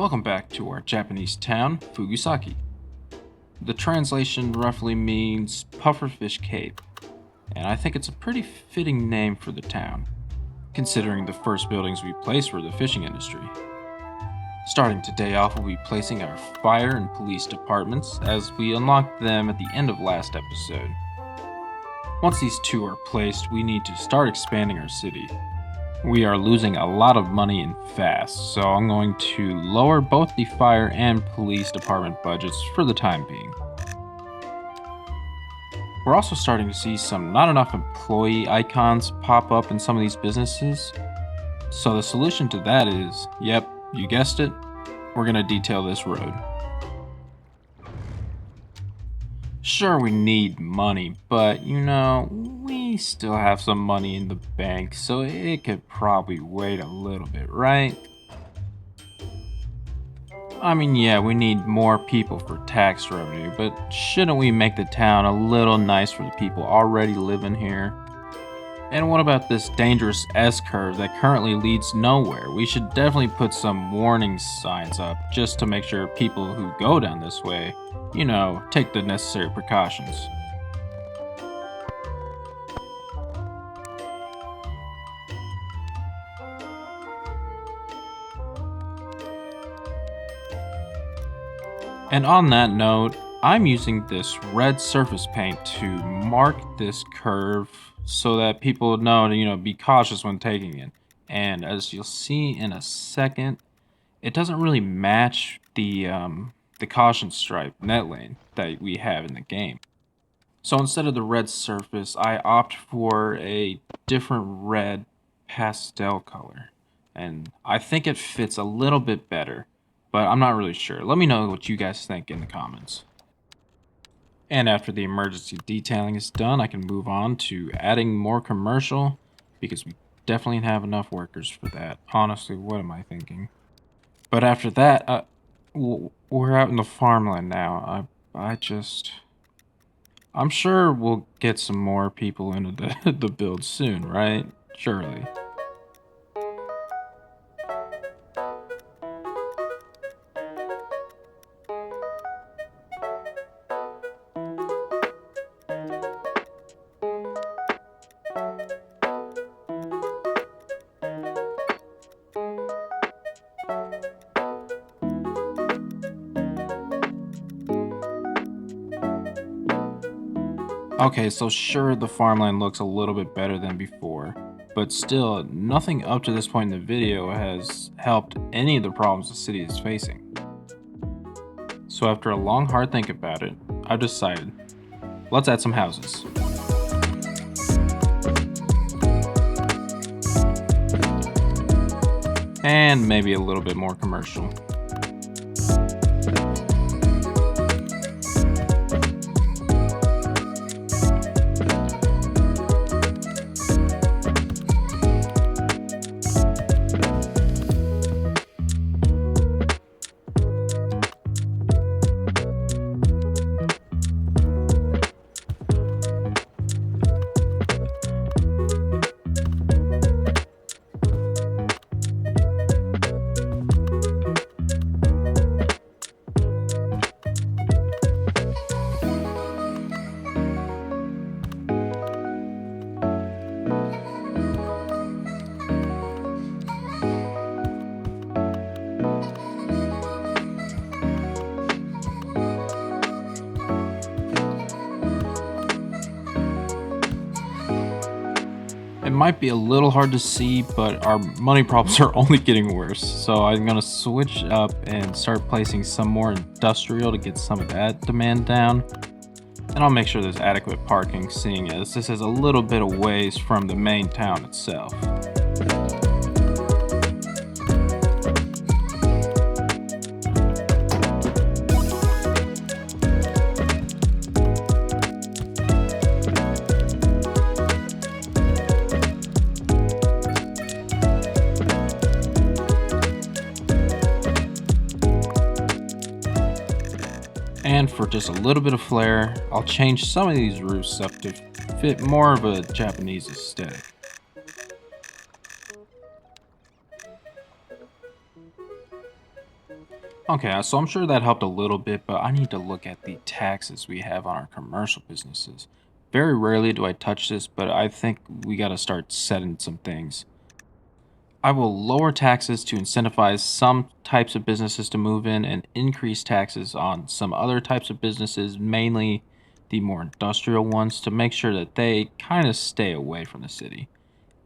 Welcome back to our Japanese town, Fugusaki. The translation roughly means Pufferfish Cape, and I think it's a pretty fitting name for the town, considering the first buildings we placed were the fishing industry. Starting today off, we'll be placing our fire and police departments as we unlocked them at the end of last episode. Once these two are placed, we need to start expanding our city. We are losing a lot of money and fast, so I'm going to lower both the fire and police department budgets for the time being. We're also starting to see some not enough employee icons pop up in some of these businesses. So the solution to that is, yep, you guessed it, we're going to detail this road. Sure, we need money, but we still have some money in the bank, so it could probably wait a little bit, right? I mean, yeah, we need more people for tax revenue, but shouldn't we make the town a little nice for the people already living here? And what about this dangerous S-curve that currently leads nowhere? We should definitely put some warning signs up just to make sure people who go down this way, take the necessary precautions. And on that note, I'm using this red surface paint to mark this curve so that people know to, be cautious when taking it. And as you'll see in a second, it doesn't really match the caution stripe net lane that we have in the game. So instead of the red surface, I opt for a different red pastel color. And I think it fits a little bit better, but I'm not really sure. Let me know what you guys think in the comments. And after the emergency detailing is done, I can move on to adding more commercial because we definitely have enough workers for that. Honestly, what am I thinking? But after that, we're out in the farmland now. I'm sure we'll get some more people into the build soon, right? Surely. Okay, so sure, the farmland looks a little bit better than before, but still, nothing up to this point in the video has helped any of the problems the city is facing. So after a long hard think about it, I've decided, let's add some houses. And maybe a little bit more commercial. It might be a little hard to see, but our money problems are only getting worse. So I'm going to switch up and start placing some more industrial to get some of that demand down. And I'll make sure there's adequate parking, seeing as this is a little bit of ways from the main town itself. And for just a little bit of flair, I'll change some of these roofs up to fit more of a Japanese aesthetic. Okay, so I'm sure that helped a little bit, but I need to look at the taxes we have on our commercial businesses. Very rarely do I touch this, but I think we got to start setting some things. I will lower taxes to incentivize some types of businesses to move in and increase taxes on some other types of businesses, mainly the more industrial ones, to make sure that they kind of stay away from the city.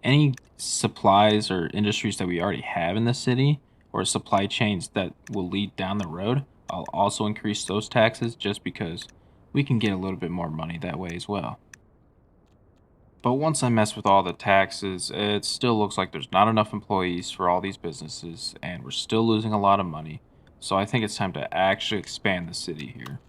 Any supplies or industries that we already have in the city or supply chains that will lead down the road, I'll also increase those taxes just because we can get a little bit more money that way as well. But once I mess with all the taxes, it still looks like there's not enough employees for all these businesses, and we're still losing a lot of money. So I think it's time to actually expand the city here.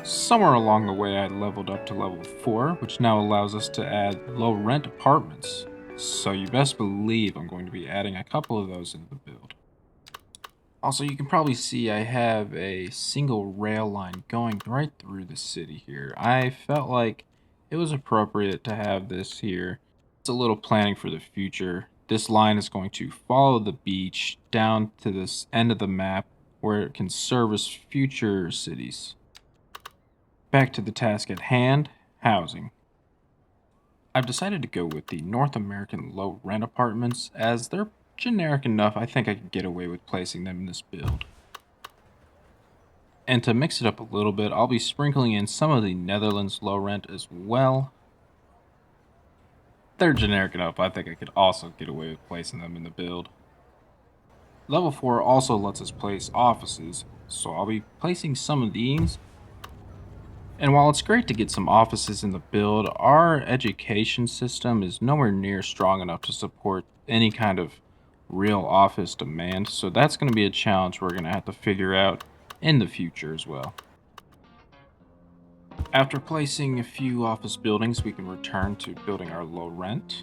Somewhere along the way, I leveled up to level 4, which now allows us to add low rent apartments. So you best believe I'm going to be adding a couple of those in the build. Also, you can probably see I have a single rail line going right through the city here. I felt like it was appropriate to have this here. It's a little planning for the future. This line is going to follow the beach down to this end of the map where it can service future cities. Back to the task at hand, housing. I've decided to go with the North American low rent apartments as they're generic enough. I think I could get away with placing them in this build. And to mix it up a little bit, I'll be sprinkling in some of the Netherlands low rent as well. They're generic enough. I think I could also get away with placing them in the build. Level 4 also lets us place offices, so I'll be placing some of these. And while it's great to get some offices in the build, our education system is nowhere near strong enough to support any kind of real office demand. So that's going to be a challenge we're going to have to figure out in the future as well. After placing a few office buildings, we can return to building our low rent.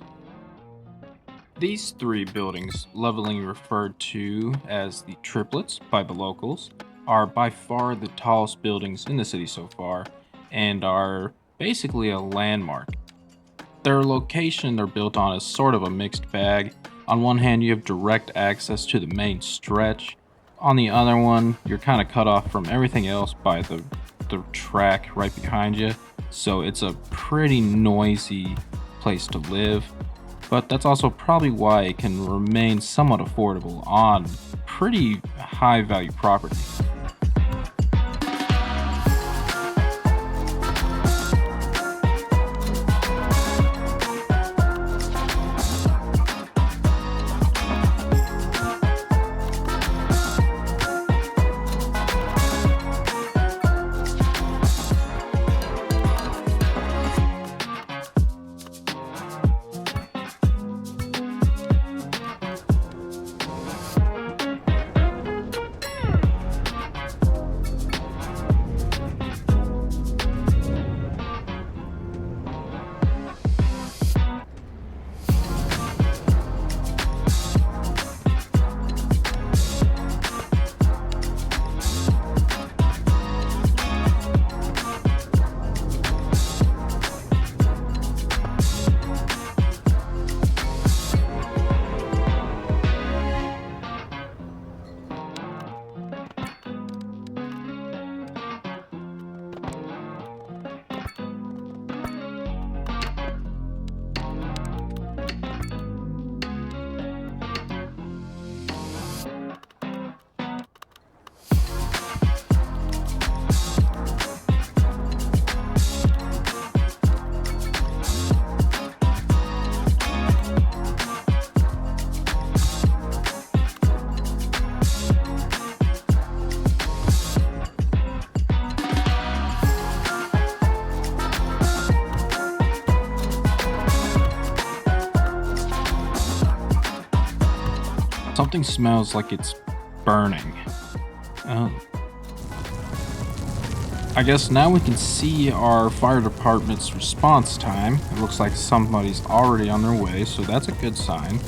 These 3 buildings, leveling referred to as the triplets by the locals, are by far the tallest buildings in the city so far, and are basically a landmark. Their location they're built on is sort of a mixed bag. On one hand, you have direct access to the main stretch. On the other one, you're kind of cut off from everything else by the track right behind you. So it's a pretty noisy place to live. But that's also probably why it can remain somewhat affordable on pretty high value property. Something smells like it's burning. Oh. I guess now we can see our fire department's response time. It looks like somebody's already on their way, so that's a good sign.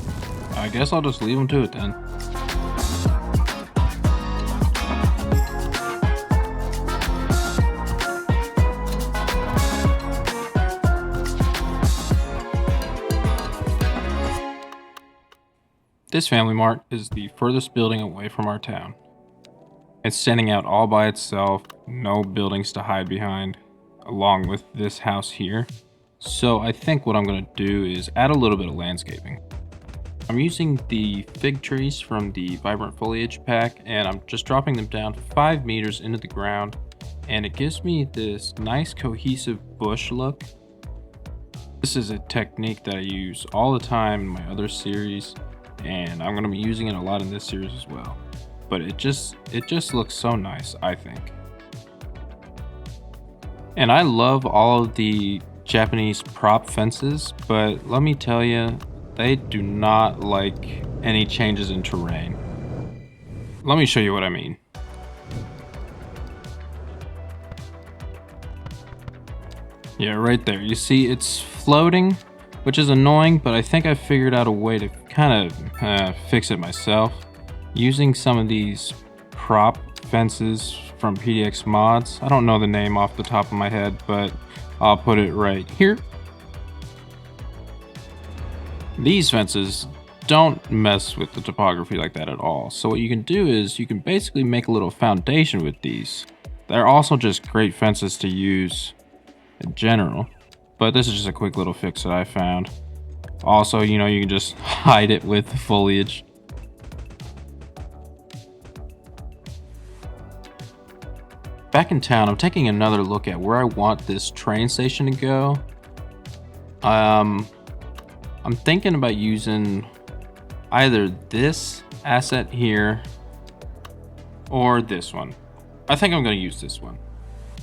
I guess I'll just leave them to it then. This Family Mart is the furthest building away from our town. It's standing out all by itself, no buildings to hide behind, along with this house here. So I think what I'm going to do is add a little bit of landscaping. I'm using the fig trees from the Vibrant Foliage pack, and I'm just dropping them down 5 meters into the ground, and it gives me this nice cohesive bush look. This is a technique that I use all the time in my other series, and I'm going to be using it a lot in this series as well. But it just looks so nice, I think. And I love all of the Japanese prop fences, but let me tell you, they do not like any changes in terrain. Let me show you what I mean. Yeah, right there. You see it's floating, which is annoying, but I think I figured out a way to kind of fix it myself. Using some of these prop fences from PDX Mods. I don't know the name off the top of my head, but I'll put it right here. These fences don't mess with the topography like that at all. So what you can do is you can basically make a little foundation with these. They're also just great fences to use in general, but this is just a quick little fix that I found. Also, you know, you can just hide it with foliage. Back in town, I'm taking another look at where I want this train station to go. I'm thinking about using either this asset here or this one. I think I'm going to use this one,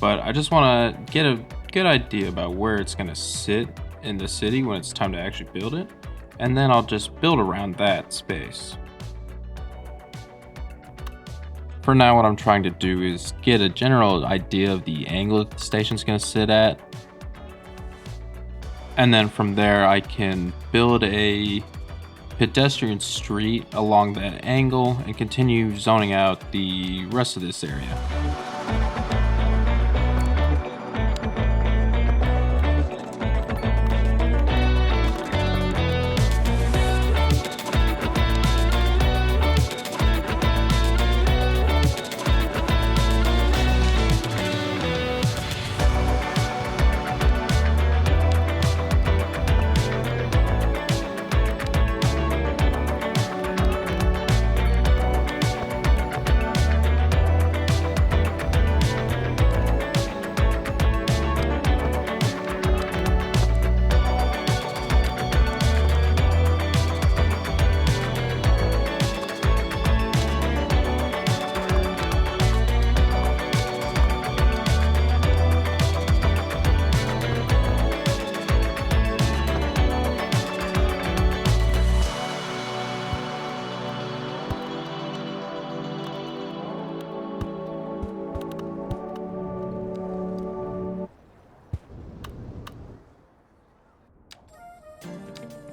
but I just want to get a good idea about where it's going to sit in the city when it's time to actually build it, and then I'll just build around that space. For now, what I'm trying to do is get a general idea of the angle that the station's going to sit at. And then from there, I can build a pedestrian street along that angle and continue zoning out the rest of this area.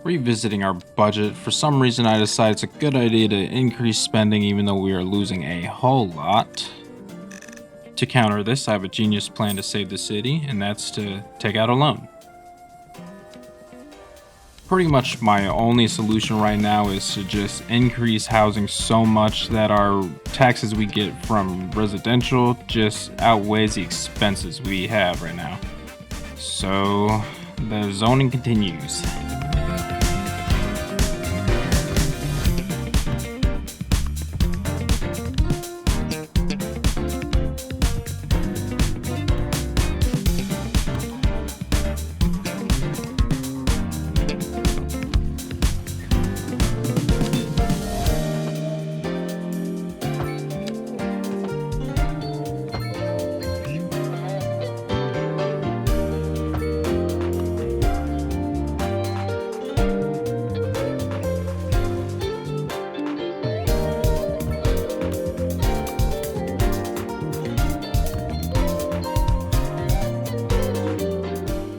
Revisiting our budget, for some reason I decided it's a good idea to increase spending even though we are losing a whole lot. To counter this, I have a genius plan to save the city, and that's to take out a loan. Pretty much my only solution right now is to just increase housing so much that our taxes we get from residential just outweighs the expenses we have right now. So the zoning continues.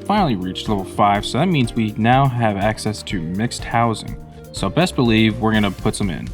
finally reached level 5, so that means we now have access to mixed housing. So best believe we're gonna put some in.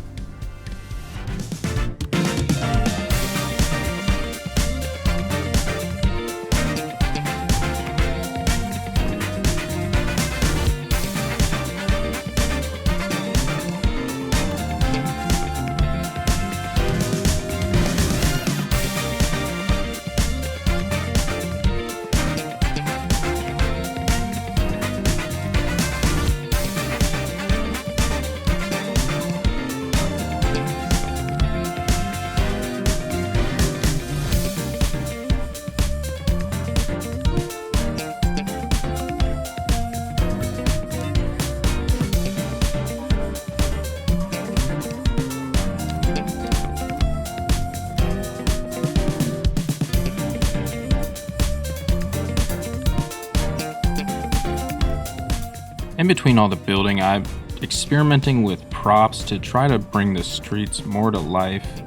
In between all the building, I'm experimenting with props to try to bring the streets more to life.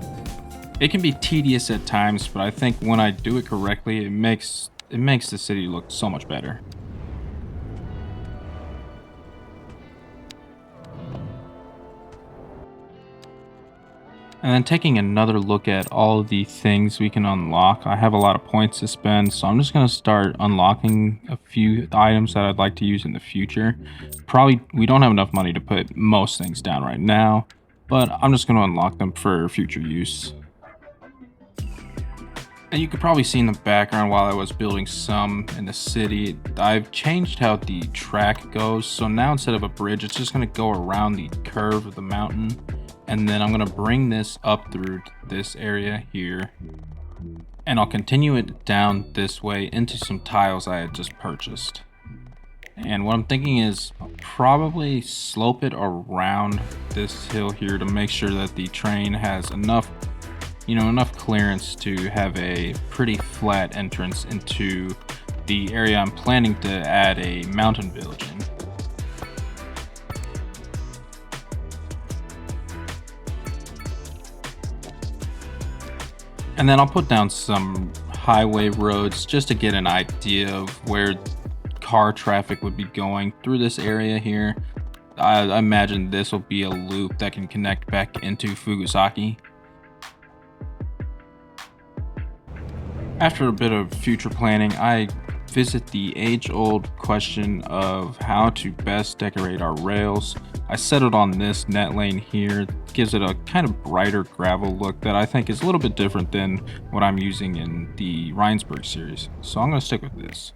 It can be tedious at times, but I think when I do it correctly, it makes the city look so much better. And then taking another look at all of the things we can unlock, I have a lot of points to spend, so I'm just going to start unlocking a few items that I'd like to use in the future. Probably, we don't have enough money to put most things down right now, but I'm just going to unlock them for future use. And you could probably see in the background while I was building some in the city, I've changed how the track goes. So now instead of a bridge, it's just going to go around the curve of the mountain. And then I'm going to bring this up through this area here. And I'll continue it down this way into some tiles I had just purchased. And what I'm thinking is I'll probably slope it around this hill here to make sure that the train has enough clearance to have a pretty flat entrance into the area I'm planning to add a mountain village in. And then I'll put down some highway roads just to get an idea of where car traffic would be going through this area here. I imagine this will be a loop that can connect back into Fugusaki. After a bit of future planning, I visit the age-old question of how to best decorate our rails. I settled on this net lane here. It gives it a kind of brighter gravel look that I think is a little bit different than what I'm using in the Rhinesburg series. So I'm going to stick with this.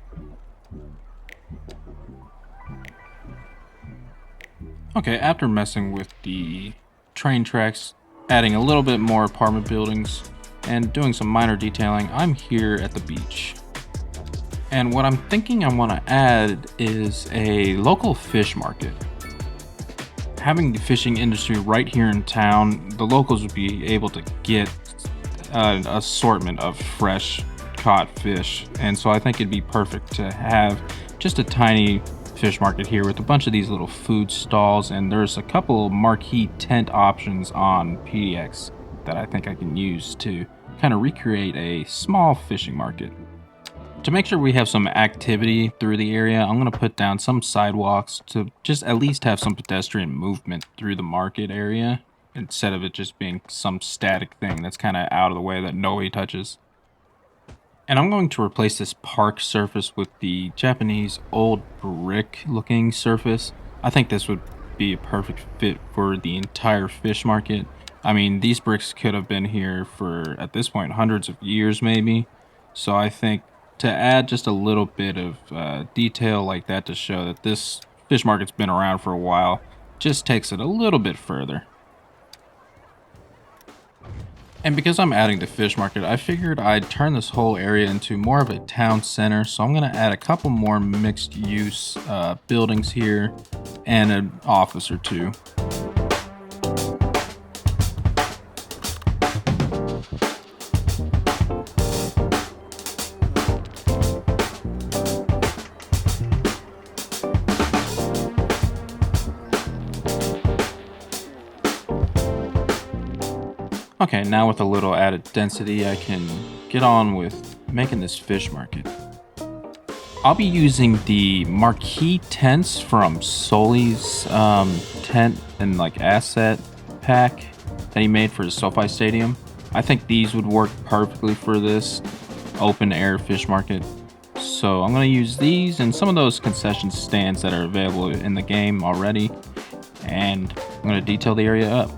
Okay, after messing with the train tracks, adding a little bit more apartment buildings, and doing some minor detailing, I'm here at the beach. And what I'm thinking I want to add is a local fish market. Having the fishing industry right here in town, the locals would be able to get an assortment of fresh caught fish. And so I think it'd be perfect to have just a tiny fish market here with a bunch of these little food stalls. And there's a couple marquee tent options on PDX that I think I can use to kind of recreate a small fishing market. To make sure we have some activity through the area, I'm going to put down some sidewalks to just at least have some pedestrian movement through the market area instead of it just being some static thing that's kind of out of the way that nobody touches. And I'm going to replace this park surface with the Japanese old brick looking surface. I think this would be a perfect fit for the entire fish market. I mean, these bricks could have been here for, at this point, hundreds of years maybe. So I think to add just a little bit of detail like that to show that this fish market's been around for a while just takes it a little bit further. And because I'm adding the fish market, I figured I'd turn this whole area into more of a town center. So I'm going to add a couple more mixed use buildings here and an office or two. Okay, now with a little added density, I can get on with making this fish market. I'll be using the marquee tents from Soli's tent and like asset pack that he made for the SoFi Stadium. I think these would work perfectly for this open air fish market. So I'm going to use these and some of those concession stands that are available in the game already. And I'm going to detail the area up.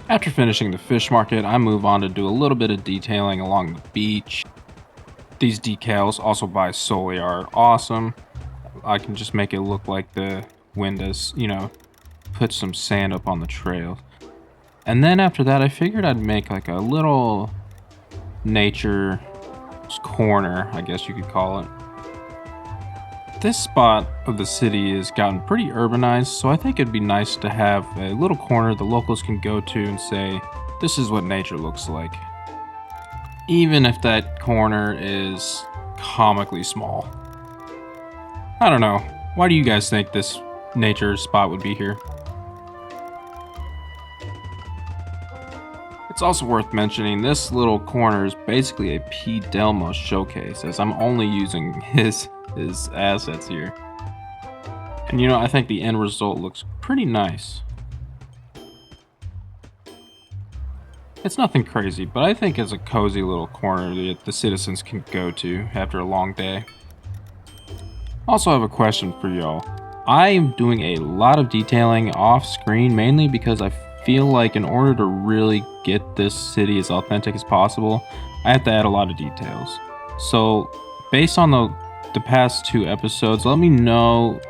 After finishing the fish market, I move on to do a little bit of detailing along the beach. These decals, also by Solely, are awesome. I can just make it look like the wind has, put some sand up on the trail. And then after that, I figured I'd make like a little nature corner, I guess you could call it. This spot of the city has gotten pretty urbanized, so I think it'd be nice to have a little corner the locals can go to and say, this is what nature looks like. Even if that corner is comically small. I don't know. Why do you guys think this nature spot would be here? It's also worth mentioning this little corner is basically a P. Delmo showcase, as I'm only using his assets here. And I think the end result looks pretty nice. It's nothing crazy, but I think it's a cozy little corner that the citizens can go to after a long day. Also, I have a question for y'all. I am doing a lot of detailing off screen, mainly because I feel like in order to really get this city as authentic as possible, I have to add a lot of details. So, based on the past 2 episodes, let me know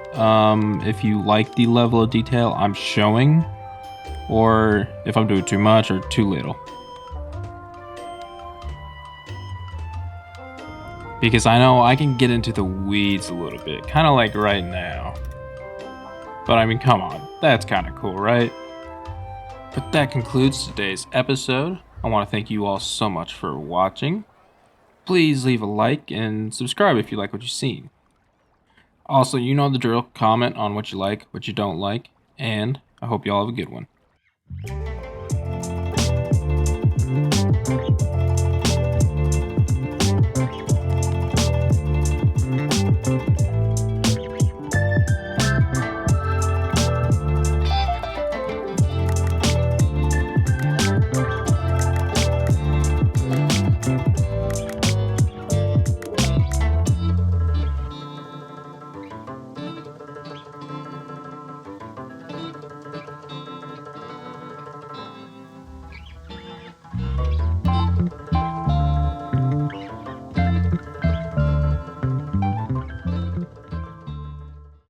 if you like the level of detail I'm showing, or if I'm doing too much or too little. Because I know I can get into the weeds a little bit, kind of like right now. But I mean, come on, that's kind of cool, right? But that concludes today's episode. I want to thank you all so much for watching. Please leave a like and subscribe if you like what you've seen. Also, you know the drill. Comment on what you like, what you don't like, and I hope you all have a good one.